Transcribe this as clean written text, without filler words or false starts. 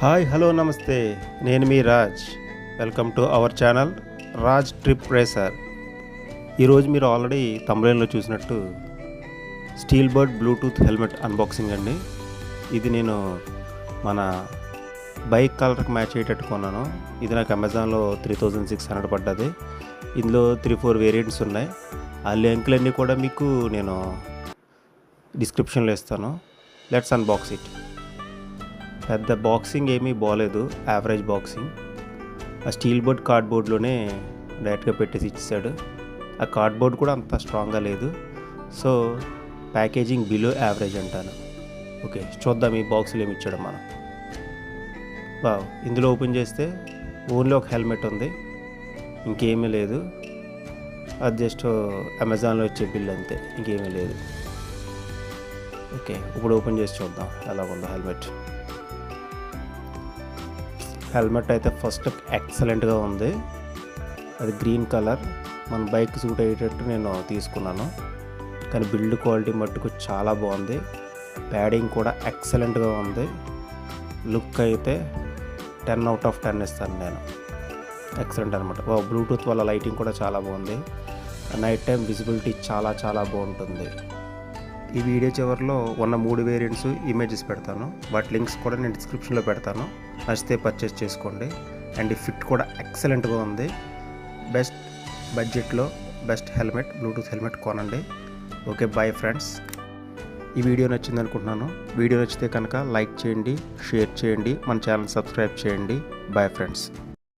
Hi hello నమస్తే, నేను మీ Raj. Welcome to our channel Raj trip racer. ఈరోజు మీరు ఆల్రెడీ థంబ్నెయిల్లో చూసినట్టు Steelbird Bluetooth helmet unboxing అండి. ఇది నేను మన బైక్ కలర్కి మ్యాచ్ అయ్యేటట్టు కొన్నాను. ఇది నాకు అమెజాన్లో 3600 పడ్డది. ఇందులో 3-4 వేరియంట్స్ ఉన్నాయి. ఆ లింకులన్నీ కూడా మీకు నేను డిస్క్రిప్షన్లో ఇస్తాను. Let's unbox it. పెద్ద బాక్సింగ్ ఏమీ బాగలేదు, యావరేజ్ బాక్సింగ్. ఆ స్టీల్ బోర్డ్ కార్డ్బోర్డ్లోనే డైరెక్ట్గా పెట్టేసి ఇచ్చాడు. ఆ కార్డ్బోర్డ్ కూడా అంత స్ట్రాంగ్గా లేదు. సో ప్యాకేజింగ్ బిలో యావరేజ్ అంటాను. ఓకే, చూద్దాం ఈ బాక్స్లో ఏమి ఇచ్చాడు మనం. వావ్, ఇందులో ఓపెన్ చేస్తే ఓన్లీ ఒక హెల్మెట్ ఉంది, ఇంకేమీ లేదు. అది జస్ట్ అమెజాన్లో వచ్చే బిల్ అంతే, ఇంకేమీ లేదు. ఓకే, ఇప్పుడు ఓపెన్ చేసి చూద్దాం ఎలా ఉందో హెల్మెట్ అయితే ఫస్ట్ ఎక్సలెంట్గా ఉంది. అది గ్రీన్ కలర్, మన బైక్ సూట్ అయ్యేటట్టు నేను తీసుకున్నాను. కానీ బిల్డ్ క్వాలిటీ మట్టుకు చాలా బాగుంది. ప్యాడింగ్ కూడా ఎక్సలెంట్గా ఉంది. లుక్ అయితే 10/10 ఇస్తాను నేను. ఎక్సలెంట్ అనమాట. బ్లూటూత్ వల్ల లైటింగ్ కూడా చాలా బాగుంది. నైట్ టైం విజిబిలిటీ చాలా చాలా బాగుంటుంది. ఈ వీడియో చివరిలో ఉన్న 3 వేరియంట్స్ ఇమేజెస్ పెడతాను. వాటి లింక్స్ కూడా నేను డిస్క్రిప్షన్లో పెడతాను. నచ్చితే పర్చేస్ చేసుకోండి. అండ్ ఈ ఫిట్ కూడా ఎక్సలెంట్గా ఉంది. బెస్ట్ బడ్జెట్లో బెస్ట్ హెల్మెట్, బ్లూటూత్ హెల్మెట్ కొనండి. Okay, bye friends. ఈ వీడియో నచ్చింది అనుకుంటున్నాను. వీడియో నచ్చితే కనుక లైక్ చేయండి, షేర్ చేయండి, మన ఛానల్ సబ్స్క్రైబ్ చేయండి. Bye friends.